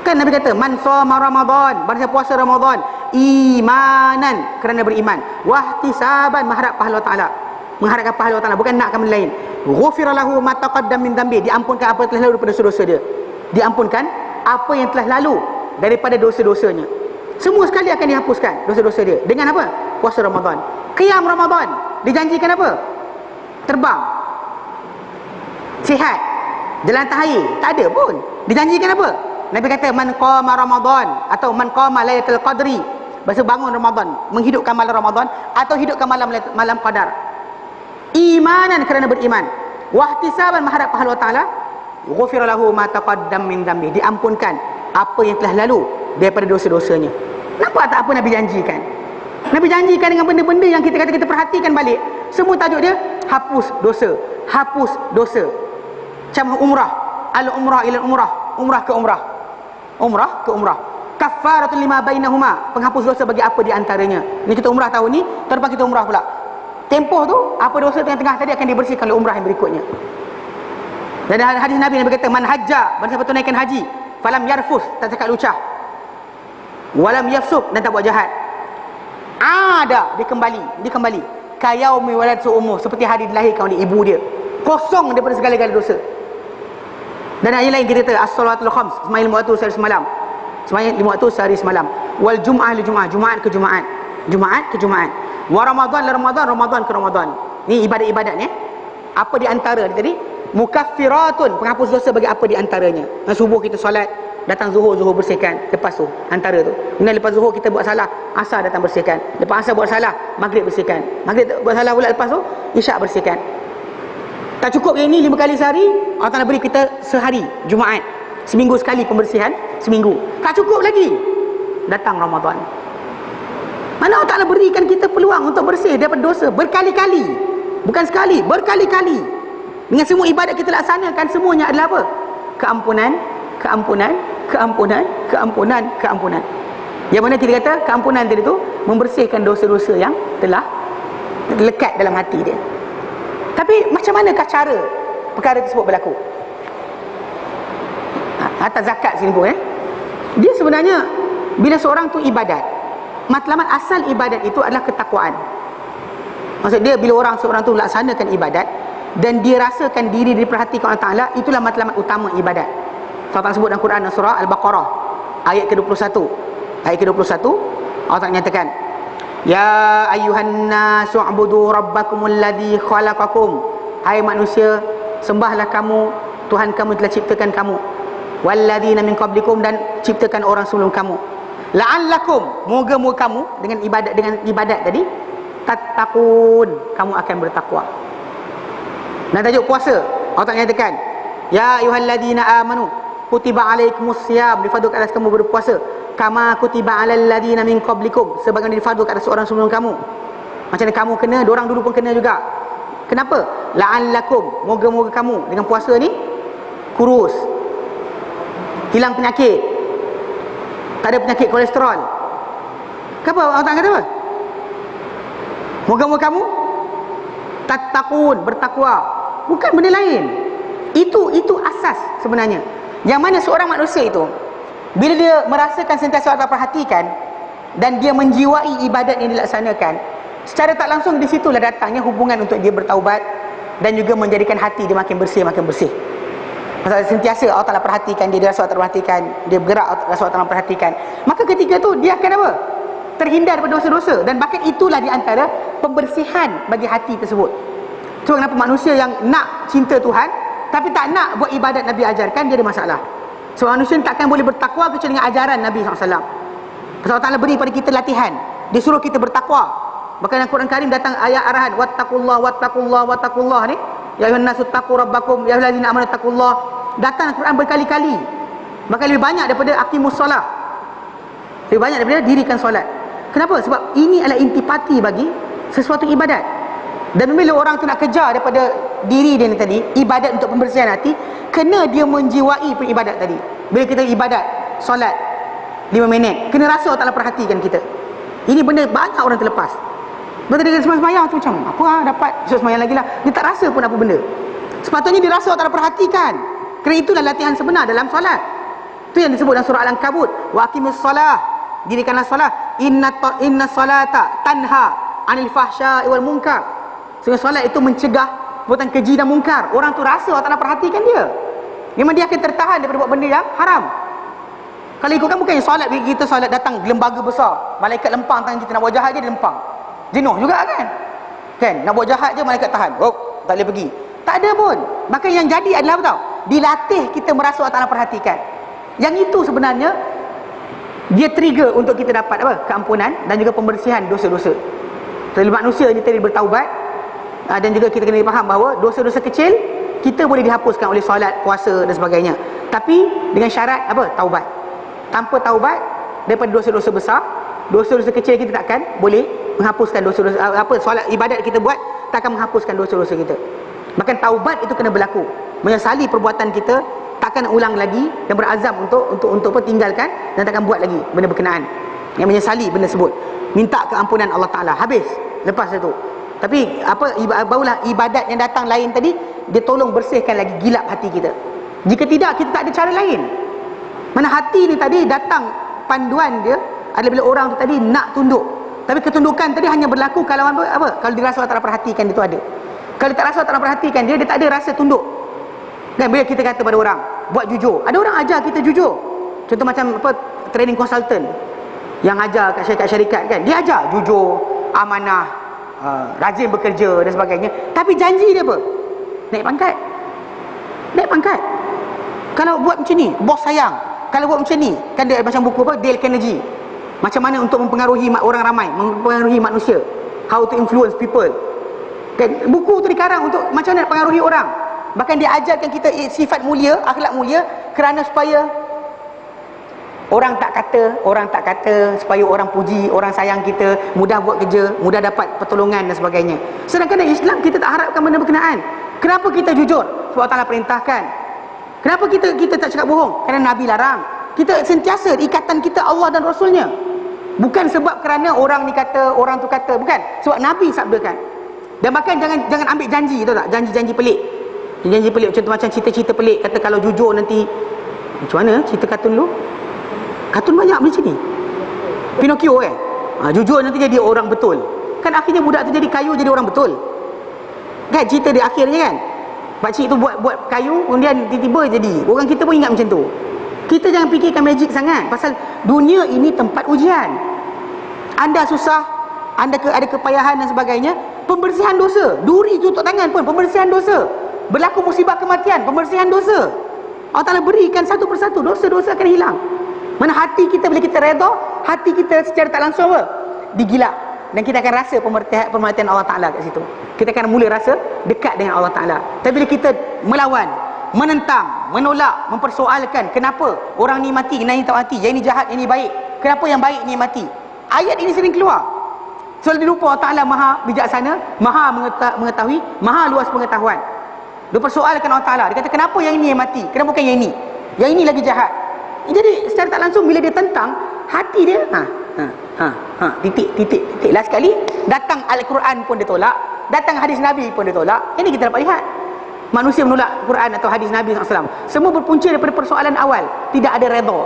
A: kan Nabi kata man shoma Ramadan, barang siapa puasa Ramadan imanan, kerana beriman, wahtisaban, mengharap pahala Taala, mengharapkan pahala Taala, bukan nak benda lain, ghufira lahu ma taqaddam min dhanbi, diampunkan apa yang telah lalu daripada dosa-dosa dia, diampunkan apa yang telah lalu daripada dosa-dosanya. Semua sekali akan dihapuskan dosa-dosa dia. Dengan apa? Puasa Ramadan. Qiyam Ramadan dijanjikan apa? Terbang, sihat, jalan atas air, tak ada pun. Dijanjikan apa? Nabi kata man qama Ramadan atau man qama Lailatul Qadri, bahasa bangun Ramadan, menghidupkan malam Ramadan atau hidupkan malam Qadar, imanan, kerana beriman, wahtisaban, mengharap pahala Taala, ghufira lahu ma taqaddam min dhanbi, diampunkan apa yang telah lalu daripada dosa-dosanya. Nampak tak apa Nabi janjikan? Nabi janjikan dengan benda-benda yang kita kata kita perhatikan balik, semua tajuk dia hapus dosa, hapus dosa. Macam umrah, al-umrah ila umrah, umrah ke umrah, umrah ke umrah, kafaratul lima bainahuma, penghapus dosa bagi apa di antaranya. Ni kita umrah tahun ni, tahun depan kita umrah pula. Tempoh tu apa dosa tengah-tengah tadi akan dibersihkan oleh umrah yang berikutnya. Dan hadis Nabi berkata man hajja, barang siapa tunaikan haji, falam yarfus, tak cakap lucah, walam yafsuk, dan tak buat jahat, ada, dia kembali kayaumi waladatu ummuh, seperti hari dilahirkan oleh ibu dia, kosong daripada segala-gala dosa. Dan ayat lain kita kata as-salatul khams, sembahyang 5 waktu sehari semalam, sembahyang 5 waktu sehari semalam, wal jum'ah li jum'ah, jumaat ke jumaat, jumaat ke jumaat, wa ramadan li ramadan, ramadan ke ramadan. Ni ibadat-ibadat ni. Apa di antara tadi? Mukaffiratun, penghapus dosa bagi apa di antaranya. Subuh kita solat, datang zuhur bersihkan, lepas tu antara tu. Kemudian lepas zuhur kita buat salah, asar datang bersihkan, lepas asar buat salah, maghrib bersihkan, maghrib buat salah pula, lepas tu isyak bersihkan. Tak cukup yang ini 5 kali sehari, Allah Ta'ala beri kita sehari Jumaat, seminggu sekali pembersihan, seminggu. Tak cukup lagi, datang Ramadan. Mana Allah Ta'ala berikan kita peluang untuk bersih daripada dosa berkali-kali, bukan sekali, berkali-kali. Dengan semua ibadat kita laksanakan, semuanya adalah apa? Keampunan, keampunan, keampunan, keampunan, keampunan. Yang mana kita kata keampunan tadi tu membersihkan dosa-dosa yang telah lekat dalam hati dia. Tapi macam manakah cara perkara tersebut berlaku? Atas zakat sini pun dia sebenarnya bila seorang tu ibadat, matlamat asal ibadat itu adalah ketakwaan. Maksud dia bila seorang tu laksanakan ibadat dan dia rasakan diri diperhatikan Allah Ta'ala, itulah matlamat utama ibadat. Allah sebut dalam Quran surah Al-Baqarah ayat ke-21. Ayat ke-21 Allah Ta'ala nyatakan, ya ayyuhan nasu ubudu rabbakumul ladzi khalaqakum, hai manusia, sembahlah kamu Tuhan kamu telah ciptakan kamu, walladzina min qablikum, dan ciptakan orang sebelum kamu, la'allakum, moga-moga kamu dengan ibadat tadi, tattaqun, kamu akan bertakwa. Dan tajuk puasa Allah Ta'ala nyatakan, ya ayyuhalladzina amanu kutiba alaikumus siyam, difardukan atas kamu berpuasa, kama kutiba alal ladzina min qablikum, sebagaimana difardukan atas orang sebelum kamu. Macam mana kamu kena, diorang dulu pun kena juga. Kenapa? La'allakum, moga-moga kamu dengan puasa ni kurus, hilang penyakit, tak ada penyakit kolesterol, Kenapa Allah Ta'ala kata apa? Moga-moga kamu tattaqun, bertakwa. Bukan benda lain. Itu asas sebenarnya. Yang mana seorang manusia itu, bila dia merasakan sentiasa Allah perhatikan dan dia menjiwai ibadat yang dilaksanakan, secara tak langsung di situlah datangnya hubungan untuk dia bertaubat dan juga menjadikan hati dia makin bersih. Pasal sentiasa Allah Ta'ala perhatikan dia rasa Allah Ta'ala perhatikan, dia bergerak rasa Allah Ta'ala perhatikan. Maka ketika tu dia akan apa? Terhindar daripada dosa-dosa. Dan bahkan itulah di antara pembersihan bagi hati tersebut. So kenapa manusia yang nak cinta Tuhan tapi tak nak buat ibadat Nabi ajarkan, dia ada masalah. So manusia takkan boleh bertakwa kecuali dengan ajaran Nabi SAW. Pasal Allah Ta'ala beri pada kita latihan, dia suruh kita bertakwa. Bahkan dalam Quran Karim datang ayat arahan, wattaqullah ni, ya ayyuhan nasu taqu rabbakum ya ayyuhallazina amanu taqullah. Datang Al-Quran berkali-kali. Bahkan lebih banyak daripada aqimus solah. Lebih banyak daripada dirikan solat. Kenapa? Sebab ini adalah intipati bagi sesuatu ibadat. Dan bila orang tu nak kejar daripada diri dia ni tadi, ibadat untuk pembersihan hati, kena dia menjiwai ibadat tadi. Bila kita ibadat solat 5 minit, kena rasa Allah Ta'ala perhatikan kita. Ini benda banyak orang terlepas. Betul dia sembahyang tu macam apa dapat esok sembahyang lagi lah. Dia tak rasa pun apa benda. Sepatutnya dia rasa Allah Ta'ala perhatikan. Kerana itulah latihan sebenar dalam solat. Itu yang disebut dalam surah Al-Ankabut, wa aqimus solah, dirikanlah solat. Inna solata tanha anil fahsya'i wal munkar. Sehingga solat itu mencegah perbuatan keji dan mungkar. Orang tu rasa Allah Ta'ala perhatikan dia. Memang dia akan tertahan daripada buat benda yang haram. Kalau ikutkan bukannya solat, bila kita solat datang lembaga besar, malaikat lempang tangan kita, nak buat jahat je dia lempang. Jenuh juga kan? Nak buat jahat je malaikat tahan. Tak boleh pergi. Tak ada pun. Maka yang jadi adalah apa tau? Dilatih kita merasa Allah Ta'ala perhatikan. Yang itu sebenarnya dia trigger untuk kita dapat apa? Keampunan dan juga pembersihan dosa-dosa. Jadi manusia ni tadi bertaubat, dan juga kita kena faham bahawa dosa-dosa kecil kita boleh dihapuskan oleh solat, puasa dan sebagainya. Tapi dengan syarat apa? Taubat. Tanpa taubat daripada dosa-dosa besar, dosa-dosa kecil kita takkan boleh menghapuskan dosa-dosa solat ibadat kita buat takkan menghapuskan dosa-dosa kita. Bahkan taubat itu kena berlaku. Menyesali perbuatan kita, takkan ulang lagi dan berazam untuk tinggalkan dan takkan buat lagi benda berkenaan. Yang menyesali benda tersebut, minta keampunan Allah Ta'ala, habis lepas itu. Tapi barulah ibadat yang datang lain tadi, dia tolong bersihkan lagi gilap hati kita. Jika tidak, kita tak ada cara lain. Mana hati ni tadi datang panduan dia adalah bila orang tu tadi nak tunduk. Tapi ketundukan tadi hanya berlaku kalau kalau dirasa Allah Ta'ala perhatikan, dia tu ada. Kalau tak rasa Allah Ta'ala perhatikan dia tak ada rasa tunduk. Kan bila kita kata pada orang buat jujur, ada orang ajar kita jujur. Contoh macam training consultant yang ajar kat syarikat kan, dia ajar jujur, amanah, rajin bekerja dan sebagainya. Tapi janji dia apa? Naik pangkat. Kalau buat macam ni, bos sayang. Kalau buat macam ni, kan dia macam buku Dale Carnegie, macam mana untuk mempengaruhi orang ramai, mempengaruhi manusia, how to influence people. Kan buku tu dikarang untuk macam mana nak pengaruhi orang. Bahkan dia ajarkan kita sifat mulia, akhlak mulia, kerana supaya orang tak kata, supaya orang puji, orang sayang kita, mudah buat kerja, mudah dapat pertolongan dan sebagainya. Sedangkan dalam Islam kita tak harapkan benda berkenaan. Kenapa kita jujur? Sebab Allah Ta'ala perintahkan. Kenapa kita tak cakap bohong? Kerana Nabi larang. Kita sentiasa ikatan kita Allah dan Rasulnya. Bukan sebab kerana orang ni kata, orang tu kata, bukan. Sebab Nabi sabdakan. Dan bahkan jangan ambil janji, tahu tak? Janji-janji pelik. Janji pelik macam cerita-cerita pelik. Kata kalau jujur nanti, macam mana cerita kartun dulu? Kartun banyak macam ni. Pinocchio kan? Jujur nanti jadi orang betul. Kan akhirnya budak tu jadi kayu, jadi orang betul. Kan cerita di akhirnya kan? Pakcik tu buat kayu, kemudian tiba-tiba jadi. Orang kita pun ingat macam tu. Kita jangan fikirkan magic sangat. Pasal dunia ini tempat ujian. Anda susah, anda ada kepayahan dan sebagainya, pembersihan dosa. Duri tutup tangan pun pembersihan dosa. Berlaku musibah kematian, pembersihan dosa. Allah Ta'ala berikan satu persatu, dosa-dosa akan hilang. Mana hati kita bila kita redha, hati kita secara tak langsung digilap. Dan kita akan rasa pemerhatian Allah Ta'ala kat situ. Kita akan mula rasa dekat dengan Allah Ta'ala. Tapi bila kita melawan, menentang, menolak, mempersoalkan kenapa orang ni mati, yang ni tak mati, yang ni jahat, yang ni baik, kenapa yang baik ni mati, ayat ini sering keluar. Sebab dia lupa Allah Ta'ala maha bijaksana, maha mengetahui, maha luas pengetahuan. Dia persoalkan Allah Ta'ala. Dia kata kenapa yang ini yang mati, kenapa bukan yang ini lagi jahat. Jadi secara tak langsung bila dia tentang, hati dia Titik. Last sekali, datang Al-Quran pun dia tolak, datang hadis Nabi pun dia tolak. Ini kita dapat lihat. Manusia menolak Quran atau hadis Nabi SAW. Semua berpunca daripada persoalan awal. Tidak ada redha,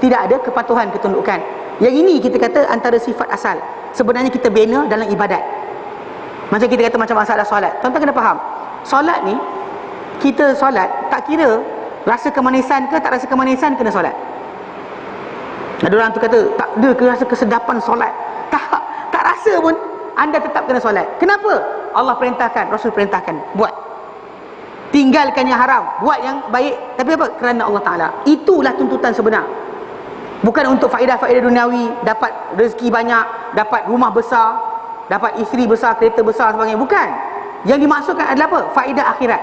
A: tidak ada kepatuhan, ketundukan. Yang ini kita kata antara sifat asal. Sebenarnya kita bina dalam ibadat. Macam kita kata macam masalah solat. Tuan-tuan kena faham, solat ni, kita solat tak kira rasa kemanisan ke tak rasa kemanisan kena solat. Ada orang tu kata tak ada ke rasa kesedapan solat, tak rasa pun anda tetap kena solat. Kenapa? Allah perintahkan, Rasul perintahkan, buat. Tinggalkan yang haram, buat yang baik. Tapi apa? Kerana Allah Ta'ala. Itulah tuntutan sebenar. Bukan untuk faedah-faedah duniawi, dapat rezeki banyak, dapat rumah besar, dapat isteri besar, kereta besar sebagainya. Bukan. Yang dimaksudkan adalah apa? Faedah akhirat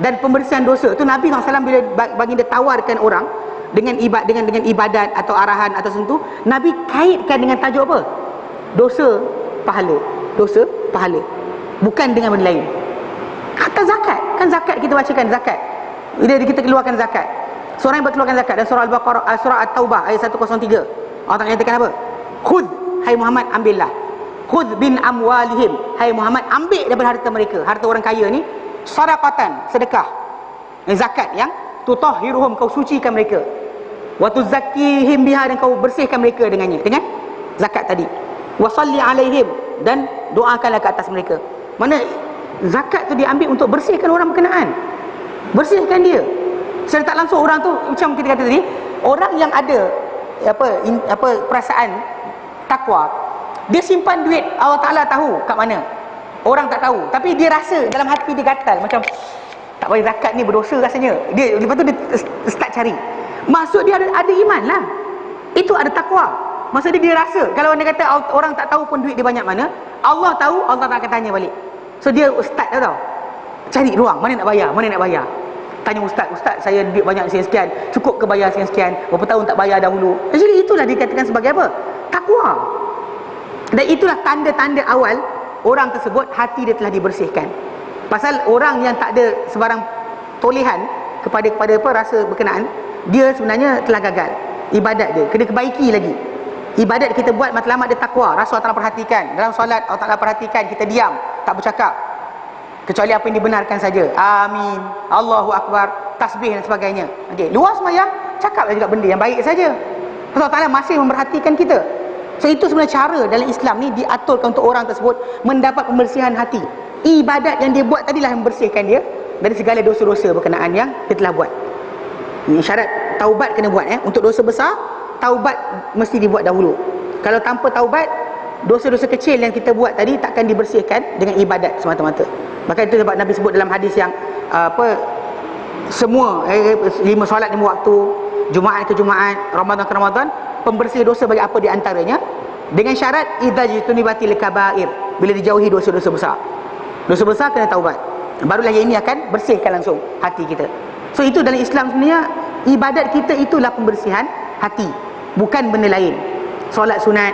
A: dan pembersihan dosa. Itu Nabi SAW bila baginda tawarkan orang dengan ibadat atau arahan atau sentuh, Nabi kaitkan dengan tajuk apa? Dosa pahala. Dosa pahala. Bukan dengan benda lain. Kata zakat, kan zakat kita bacakan zakat. Bila kita keluarkan zakat, seorang yang berkeluarkan zakat, dan surah Al-Baqarah, surah At-Taubah ayat 103, Allah Ta'ala nyatakan apa? Khudh, hai Muhammad, ambillah. Khudh bin amwalihim, hai Muhammad, ambil daripada harta mereka, harta orang kaya ni, sadaqatan, sedekah, zakat yang tutahhiruhum, kau sucikan mereka, wa tuzakkihim biha, dan kau bersihkan mereka dengannya, dengan zakat tadi. Wa salli alaihim, dan doakanlah ke atas mereka. Mana zakat tu diambil untuk bersihkan orang berkenaan, bersihkan dia. Secara tak langsung orang tu, macam kita kata tadi, orang yang ada perasaan takwa, dia simpan duit, Allah Ta'ala tahu kat mana, orang tak tahu, tapi dia rasa dalam hati dia gatal, macam tak payah zakat ni berdosa rasanya. Dia lepas tu dia start cari. Maksud dia ada iman lah. Itu ada takwa. Maksud dia rasa, kalau dia kata orang tak tahu pun duit dia banyak mana, Allah tahu, Allah tak akan tanya balik. So dia start dah tau, cari ruang, mana nak bayar. Tanya ustaz, saya duit banyak sekian, cukup ke bayar sekian, berapa tahun tak bayar dahulu. Jadi itulah dikatakan sebagai apa? Takwa. Dan itulah tanda-tanda awal orang tersebut hati dia telah dibersihkan. Pasal orang yang tak ada sebarang tolehan kepada apa rasa berkenaan, dia sebenarnya telah gagal. Ibadat dia kena kebaiki lagi. Ibadat kita buat matlamat dia takwa, Rasul Allah perhatikan. Dalam solat Allah Ta'ala perhatikan kita diam, tak bercakap, kecuali apa yang dibenarkan saja. Amin, Allahu Akbar, tasbih dan sebagainya. Okey, luar sembahyang cakaplah juga benda yang baik saja. Allah Ta'ala masih memperhatikan kita. So itu sebenarnya cara dalam Islam ni diaturkan untuk orang tersebut mendapat pembersihan hati. Ibadat yang dia buat tadilah yang membersihkan dia dari segala dosa-dosa berkenaan yang dia telah buat. Ini syarat taubat kena buat. Untuk dosa besar, taubat mesti dibuat dahulu. Kalau tanpa taubat, dosa-dosa kecil yang kita buat tadi takkan dibersihkan dengan ibadat semata-mata. Maka itu sebab Nabi sebut dalam hadis yang semua 5 solat 5 waktu, Jumaat ke Jumaat, Ramadan ke Ramadan, pembersih dosa bagi apa di antaranya, dengan syarat idza jutunibatil kabair, bila dijauhi dosa-dosa besar. Dosa besar kena taubat, barulah yang ini akan bersihkan langsung hati kita. So itu dalam Islam sebenarnya ibadat kita itulah pembersihan hati, bukan benda lain. Solat sunat,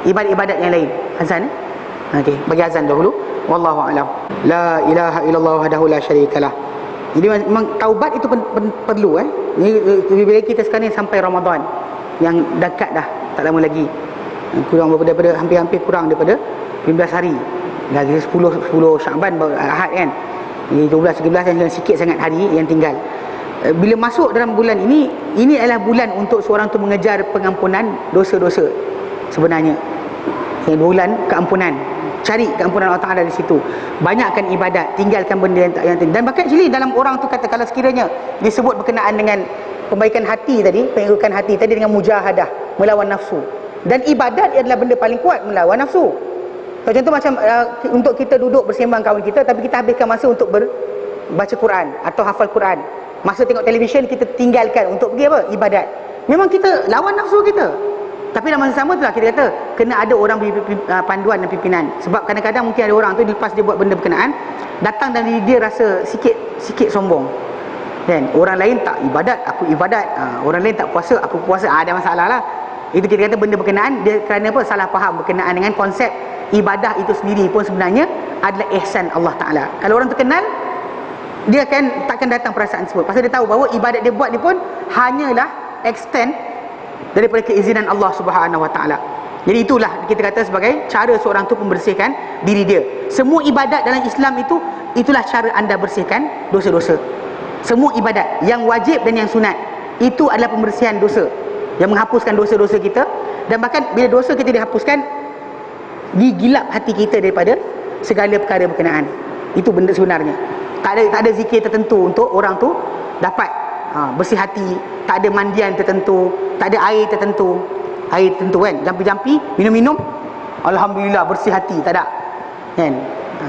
A: ibadat-ibadat yang lain. Azan okey, bagi azan dahulu. Wallahu a'lam. La ilaha illallah wahdahu la syarikalah. Jadi memang taubat itu perlu. Ini bila kita sekarang ni sampai Ramadan yang dekat dah, tak lama lagi, kurang daripada hampir kurang daripada 15 hari. Dah 10 Syaban baru Ahad kan. Ini 12-13 yang sikit sangat hari yang tinggal. Bila masuk dalam bulan ini adalah bulan untuk seorang tu mengejar pengampunan dosa-dosa sebenarnya. Yang bulan keampunan. Cari keampunan Allah Ta'ala di situ. Banyakkan ibadat, tinggalkan benda yang dan bahkan actually dalam orang tu kata, kalau sekiranya disebut berkenaan dengan pembaikan hati tadi, pengerukan hati tadi dengan mujahadah, melawan nafsu. Dan ibadat adalah benda paling kuat melawan nafsu. Contoh macam untuk kita duduk bersembang kawan kita, tapi kita habiskan masa untuk baca Quran atau hafal Quran. Masa tengok televisyen kita tinggalkan untuk pergi apa? Ibadat. Memang kita lawan nafsu kita. Tapi dalam masa sama itulah kita kata kena ada orang panduan dan pimpinan. Sebab kadang-kadang mungkin ada orang tu lepas dia buat benda berkenaan, datang dan dia rasa sikit sombong. Kan? Orang lain tak ibadat, aku ibadat. Orang lain tak puasa, aku puasa. Ada masalah lah. Itu kita kata benda berkenaan dia kerana apa? Salah faham berkenaan dengan konsep ibadah itu sendiri pun sebenarnya adalah ihsan Allah Ta'ala. Kalau orang terkenal, dia takkan datang perasaan tersebut. Pasal dia tahu bahawa ibadat dia buat ni pun hanyalah extend daripada keizinan Allah Subhanahu Wa Taala. Jadi itulah kita kata sebagai cara seorang tu membersihkan diri dia. Semua ibadat dalam Islam itu, itulah cara anda bersihkan dosa-dosa. Semua ibadat yang wajib dan yang sunat, itu adalah pembersihan dosa, yang menghapuskan dosa-dosa kita. Dan bahkan bila dosa kita dihapuskan, digilap hati kita daripada segala perkara berkenaan. Itu benda sebenarnya. Tak ada zikir tertentu untuk orang tu dapat bersih hati. Tak ada mandian tertentu, tak ada air tertentu. Air tertentu kan, jampi-jampi, minum-minum, alhamdulillah bersih hati, tak ada kan.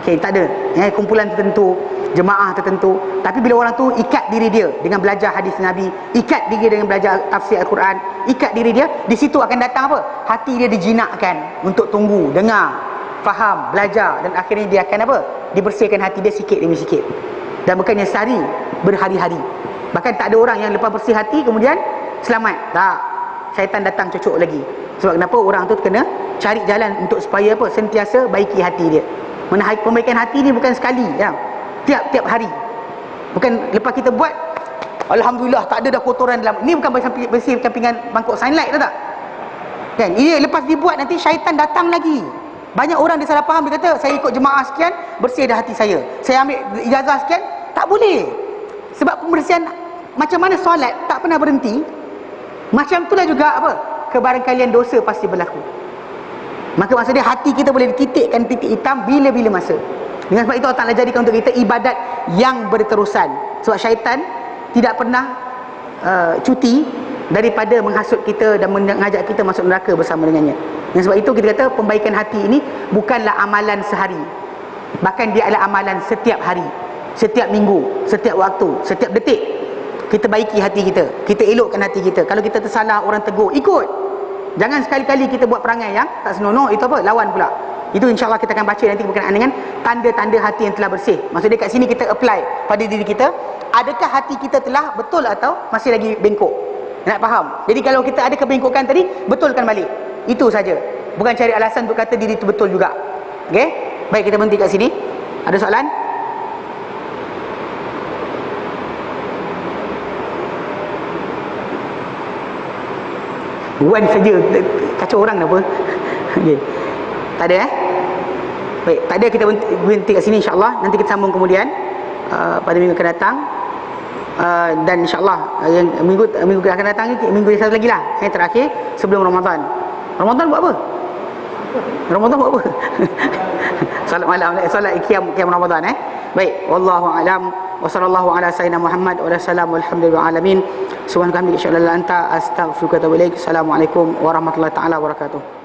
A: Okey, tak ada kumpulan tertentu, jemaah tertentu. Tapi bila orang tu ikat diri dia dengan belajar hadis Nabi, ikat diri dia dengan belajar tafsir Al-Quran, ikat diri dia, di situ akan datang apa? Hati dia dijinakkan untuk tunggu, dengar, faham, belajar, dan akhirnya dia akan apa? Dibersihkan hati dia sikit demi sikit. Dan bukannya sehari, berhari-hari. Bahkan tak ada orang yang lepas bersih hati kemudian selamat. Tak. Syaitan datang cocok lagi. Sebab kenapa? Orang tu kena cari jalan untuk supaya apa? Sentiasa baiki hati dia. Pembaikan hati ni bukan sekali ya. Tiap-tiap hari. Bukan lepas kita buat, alhamdulillah tak ada dah kotoran dalam. Ni bukan bersihkan pinggan mangkuk sunlight, tahu tak? Kan? Ini lepas dibuat nanti syaitan datang lagi. Banyak orang dia salah faham, dia kata saya ikut jemaah sekian, bersih dah hati saya. Saya ambil ijazah sekian, tak boleh. Sebab pembersihan macam mana solat tak pernah berhenti. Macam itulah juga apa? Kebarangkalian dosa pasti berlaku. Maka maksudnya hati kita boleh dititikkan titik hitam bila-bila masa. Dengan sebab itu Allah Ta'ala jadikan untuk kita ibadat yang berterusan. Sebab syaitan tidak pernah cuti daripada menghasut kita dan mengajak kita masuk neraka bersama dengannya. Dengan sebab itu kita kata pembaikan hati ini bukanlah amalan sehari, bahkan dia adalah amalan setiap hari, setiap minggu, setiap waktu, setiap detik. Kita baiki hati kita, kita elokkan hati kita. Kalau kita tersalah, orang tegur, ikut. Jangan sekali-kali kita buat perangai yang tak senonoh. Itu apa? Lawan pula. Itu insyaAllah kita akan baca nanti berkenaan dengan tanda-tanda hati yang telah bersih. Maksudnya kat sini kita apply pada diri kita. Adakah hati kita telah betul atau masih lagi bengkok? Nak faham? Jadi kalau kita ada kebengkokan tadi, betulkan balik. Itu saja. Bukan cari alasan untuk kata diri itu betul juga. Okey? Baik, kita berhenti kat sini. Ada soalan? Wan saja, kacau orang dah apa. Okay. Tak ada Baik, tak ada, kita berhenti kat sini insyaAllah. Nanti kita sambung kemudian pada minggu akan datang. Dan insyaAllah yang minggu akan datang ni, minggu yang satu lagi lah, yang terakhir sebelum Ramadan. Ramadan buat apa? Ramadan buat apa? Salat malam, salat qiyam Ramadan Baik, wallahu alam. Wa sallallahu ala sayyidina Muhammad wa sallam walhamdulillahi alamin. Subhanaka hamdika asyhadu an la ilaha illa anta astaghfiruka wa atubu ilaik. Assalamualaikum warahmatullahi taala wabarakatuh.